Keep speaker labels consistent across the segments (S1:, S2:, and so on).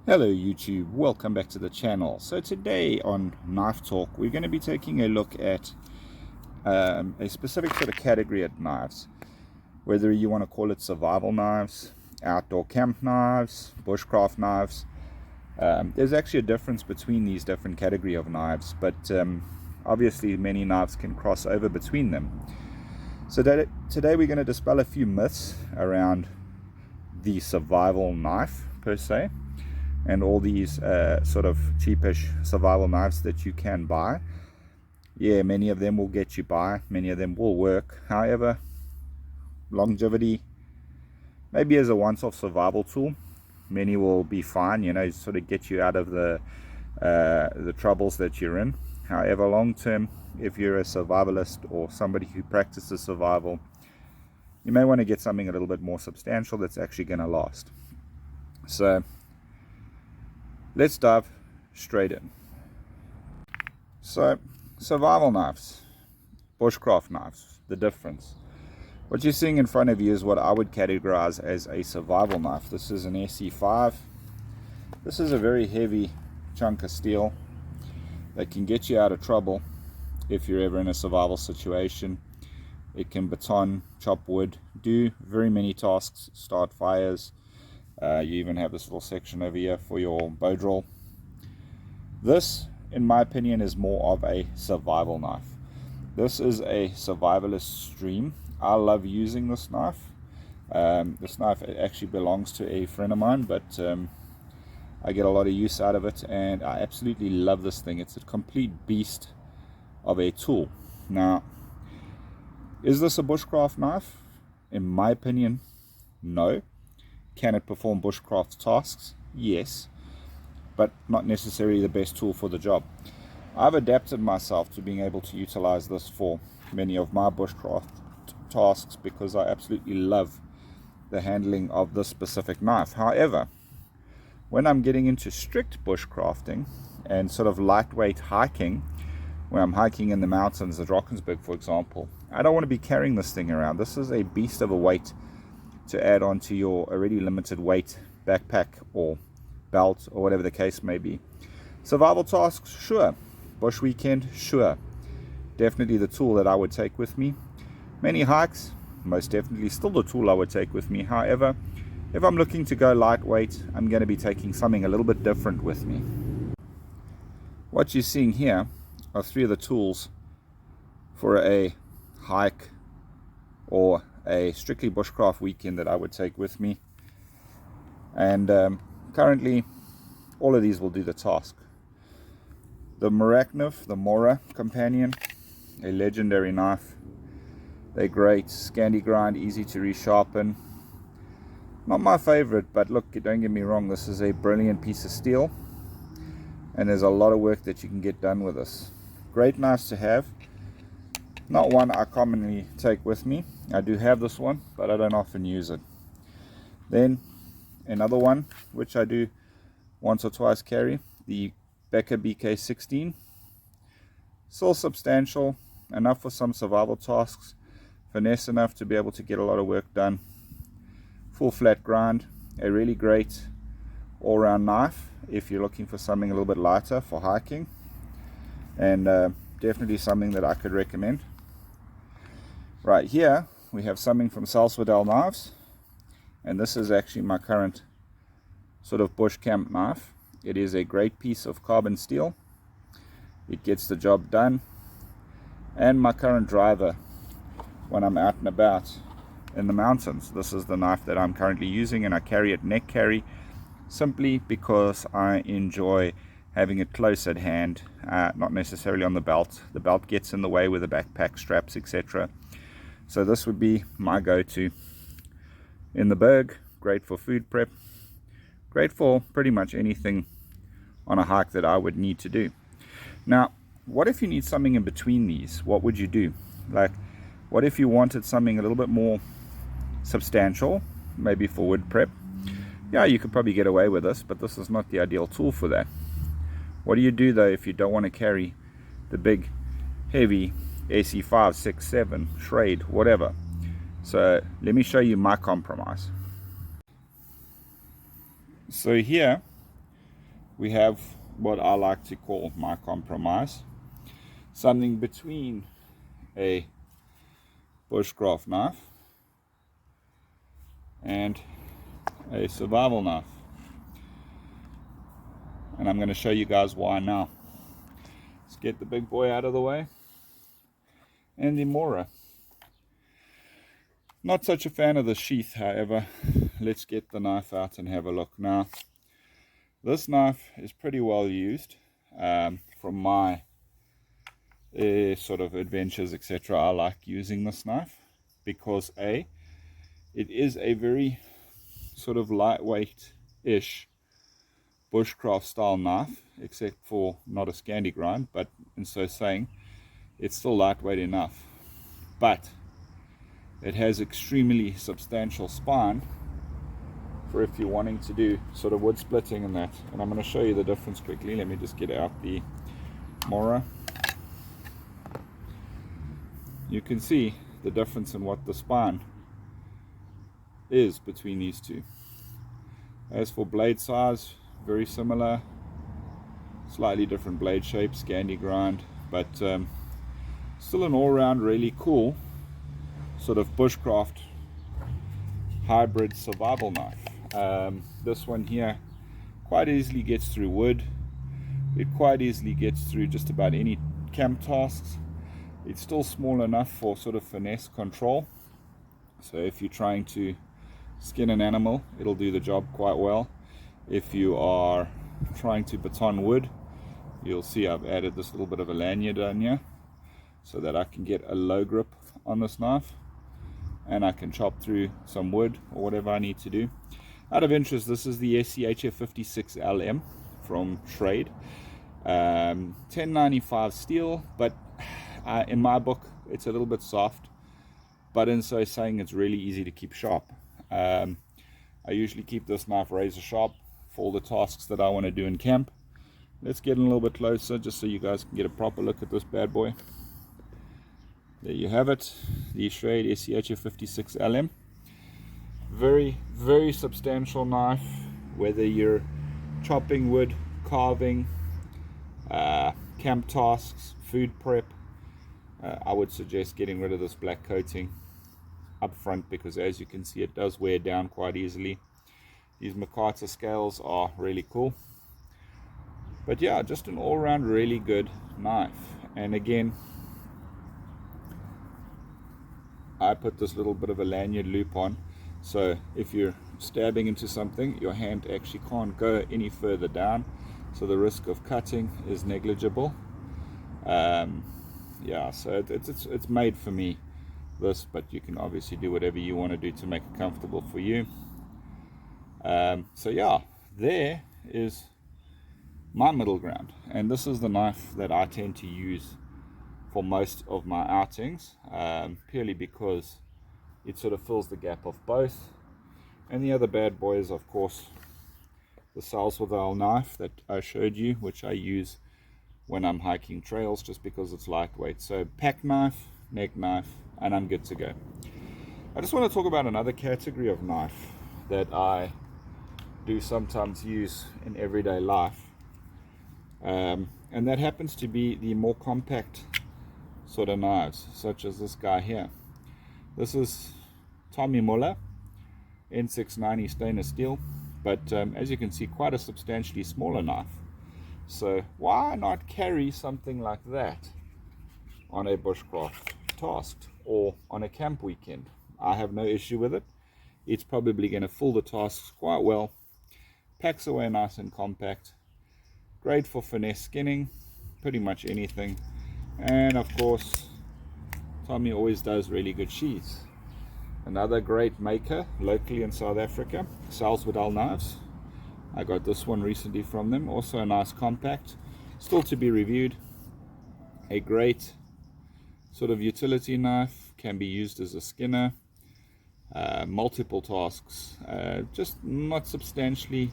S1: Hello YouTube, welcome back to the channel. So today on Knife Talk we're going to be taking a look at a specific sort of category of knives. Whether you want to call it survival knives, outdoor camp knives, bushcraft knives. There's actually a difference between these different category of knives, but obviously many knives can cross over between them. So today we're going to dispel a few myths around the survival knife per se, and all these sort of cheapish survival knives that you can buy. Yeah, many of them will get you by, many of them will work. However, longevity, maybe as a once-off survival tool, many will be fine, sort of get you out of the troubles that you're in. However, long term, if you're a survivalist or somebody who practices survival, you may want to get something a little bit more substantial that's actually going to last. So let's dive straight in. So, survival knives, bushcraft knives, the difference. What you're seeing in front of you is what I would categorize as a survival knife. This is an SE5. This is a very heavy chunk of steel that can get you out of trouble if you're ever in a survival situation. It can baton, chop wood, do very many tasks, start fires. You even have this little section over here for your bow drill. This, in my opinion, is more of a survival knife. This is a survivalist stream. I love using this knife. This knife actually belongs to a friend of mine, but I get a lot of use out of it, and I absolutely love this thing. It's a complete beast of a tool. Now, is this a bushcraft knife? In my opinion, no. Can it perform bushcraft tasks? Yes, but not necessarily the best tool for the job. I've adapted myself to being able to utilize this for many of my bushcraft tasks because I absolutely love the handling of this specific knife. However, when I'm getting into strict bushcrafting and sort of lightweight hiking, when I'm hiking in the mountains at Drakensberg, for example, I don't want to be carrying this thing around. This is a beast of a weight to add on to your already limited weight backpack or belt or whatever the case may be. Survival tasks, sure. Bush weekend, sure. Definitely the tool that I would take with me. Many hikes, most definitely still the tool I would take with me. However, if I'm looking to go lightweight, I'm going to be taking something a little bit different with me. What you're seeing here are three of the tools for a hike or a strictly bushcraft weekend that I would take with me, and currently all of these will do the task. The Mora companion, a legendary knife. They're great, Scandi grind, easy to resharpen. Not my favorite, but look, don't get me wrong, this is a brilliant piece of steel, and there's a lot of work that you can get done with this. Great knives to have. Not one I commonly take with me. I do have this one, but I don't often use it. Then another one, which I do once or twice carry, the Becker BK16. Still substantial, enough for some survival tasks, finesse enough to be able to get a lot of work done. Full flat grind, a really great all-round knife if you're looking for something a little bit lighter for hiking, and definitely something that I could recommend. Right here we have something from Salswadel Knives, and this is actually my current sort of bush camp knife. It is a great piece of carbon steel. It gets the job done, and my current driver when I'm out and about in the mountains. This is the knife that I'm currently using, and I carry it neck carry simply because I enjoy having it close at hand, not necessarily on the belt. The belt gets in the way with the backpack straps, etc. So this would be my go-to in the berg. Great for food prep, great for pretty much anything on a hike that I would need to do. Now, what if you need something in between these? What would you do? Like, what if you wanted something a little bit more substantial, maybe for wood prep? Yeah, you could probably get away with this, but this is not the ideal tool for that. What do you do though if you don't want to carry the big, heavy SE5, 6, 7, Schrade, whatever? So let me show you my compromise. So here we have what I like to call my compromise, something between a bushcraft knife and a survival knife, and I'm going to show you guys why now. Let's get the big boy out of the way. And the Mora. Not such a fan of the sheath, however. Let's get the knife out and have a look. Now, this knife is pretty well used. From my sort of adventures, etc., I like using this knife because it is a very sort of lightweight-ish bushcraft style knife, except for not a Scandi grind, but in so saying, it's still lightweight enough. But it has extremely substantial spine for if you're wanting to do sort of wood splitting and that. And I'm going to show you the difference quickly. Let me just get out the Mora. You can see the difference in what the spine is between these two. As for blade size, very similar, slightly different blade shape, Scandi grind, but still an all-round really cool sort of bushcraft hybrid survival knife. This one here quite easily gets through wood. It quite easily gets through just about any camp tasks. It's still small enough for sort of finesse control, so if you're trying to skin an animal, it'll do the job quite well. If you are trying to baton wood, you'll see I've added this little bit of a lanyard on here so that I can get a low grip on this knife and I can chop through some wood or whatever I need to do. Out of interest, this is the SCHF 56LM from Trade. 1095 steel, but in my book it's a little bit soft, but in so saying it's really easy to keep sharp. I usually keep this knife razor sharp for all the tasks that I want to do in camp. Let's get in a little bit closer just so you guys can get a proper look at this bad boy. There you have it, the Trade SCHF 56LM. Very, very substantial knife, whether you're chopping wood, carving, camp tasks, food prep. I would suggest getting rid of this black coating up front, because as you can see it does wear down quite easily. These MacArthur scales are really cool, but yeah, just an all-round really good knife. And again, I put this little bit of a lanyard loop on, so if you're stabbing into something, your hand actually can't go any further down, so the risk of cutting is negligible. Yeah, so it's made for me, this, but you can obviously do whatever you want to do to make it comfortable for you. So yeah, there is my middle ground, and this is the knife that I tend to use for most of my outings, purely because it sort of fills the gap of both. And the other bad boy is of course the Salzwedel knife that I showed you, which I use when I'm hiking trails just because it's lightweight. So pack knife, neck knife, and I'm good to go. I just want to talk about another category of knife that I do sometimes use in everyday life, and that happens to be the more compact sort of knives, such as this guy here. This is Tommy Muller N690 stainless steel, but as you can see, quite a substantially smaller knife. So why not carry something like that on a bushcraft task or on a camp weekend? I have no issue with it. It's probably going to fill the tasks quite well, packs away nice and compact, great for finesse skinning, pretty much anything. And of course, Tommy always does really good sheaths. Another great maker locally in South Africa, Salzwedel knives. I got this one recently from them, also a nice compact, still to be reviewed. A great sort of utility knife, can be used as a skinner, multiple tasks, just not substantially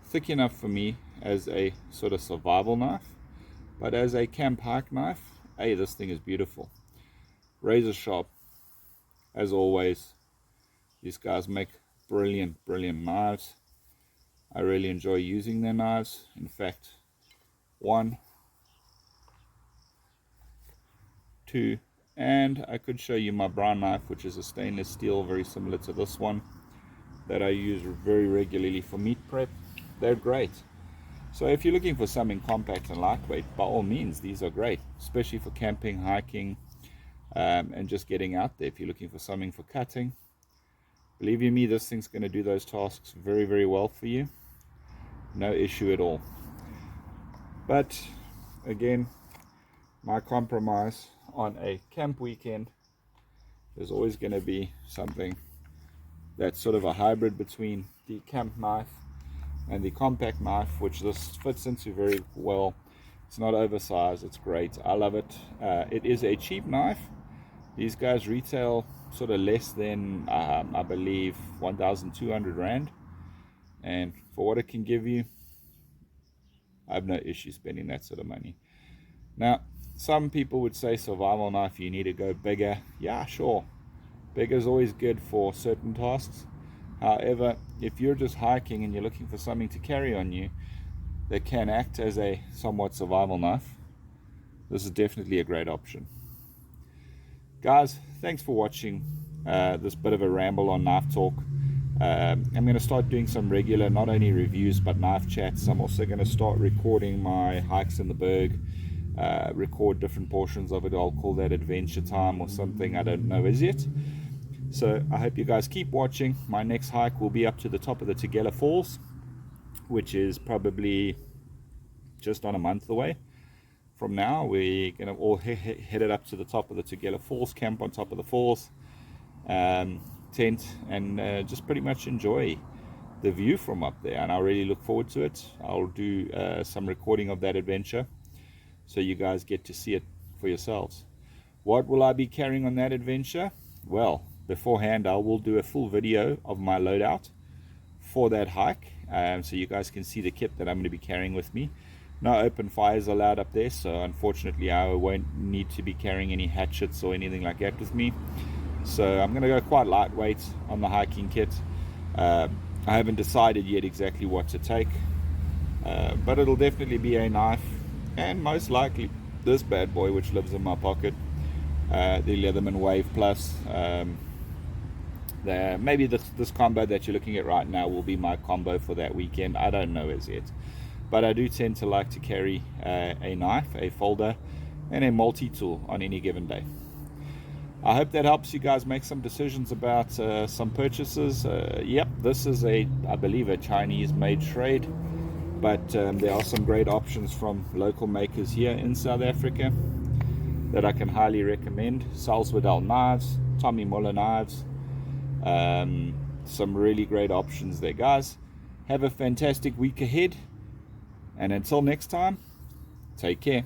S1: thick enough for me as a sort of survival knife, but as a camp hike knife, hey, this thing is beautiful. Razor sharp, as always. These guys make brilliant knives. I really enjoy using their knives. In fact, 1, 2, and I could show you my brown knife, which is a stainless steel, very similar to this one, that I use very regularly for meat prep. They're great. So if you're looking for something compact and lightweight, by all means, these are great, especially for camping, hiking, and just getting out there. If you're looking for something for cutting, believe you me, this thing's going to do those tasks very, very well for you. No issue at all. But again, my compromise on a camp weekend is always going to be something that's sort of a hybrid between the camp knife and the compact knife, which this fits into very well. It's not oversized, it's great, I love it. It is a cheap knife. These guys retail sort of less than I believe 1,200 Rand, and for what it can give you, I have no issue spending that sort of money. Now, some people would say survival knife, you need to go bigger. Yeah, sure, bigger is always good for certain tasks. However, if you're just hiking and you're looking for something to carry on you that can act as a somewhat survival knife, this is definitely a great option. Guys, thanks for watching this bit of a ramble on Knife Talk. I'm going to start doing some regular, not only reviews, but knife chats. I'm also going to start recording my hikes in the Berg, record different portions of it. I'll call that adventure time or something, I don't know as yet. So I hope you guys keep watching. My next hike will be up to the top of the Tugela Falls, which is probably just on a month away from now. We're going to all headed up to the top of the Tugela Falls, camp on top of the falls, tent, and just pretty much enjoy the view from up there. And I really look forward to it. I'll do some recording of that adventure so you guys get to see it for yourselves. What will I be carrying on that adventure? Well, beforehand, I will do a full video of my loadout for that hike, so you guys can see the kit that I'm going to be carrying with me. No open fires allowed up there, so unfortunately I won't need to be carrying any hatchets or anything like that with me. So I'm going to go quite lightweight on the hiking kit. I haven't decided yet exactly what to take, but it'll definitely be a knife, and most likely this bad boy which lives in my pocket, the Leatherman Wave Plus. Maybe this combo that you're looking at right now will be my combo for that weekend. I don't know as yet, but I do tend to like to carry a knife, a folder, and a multi-tool on any given day. I hope that helps you guys make some decisions about some purchases. Yep, this is I believe a Chinese made trade, but there are some great options from local makers here in South Africa that I can highly recommend. Salzwedel knives, Tommy Muller knives, some really great options there, guys. Have a fantastic week ahead, and until next time, take care.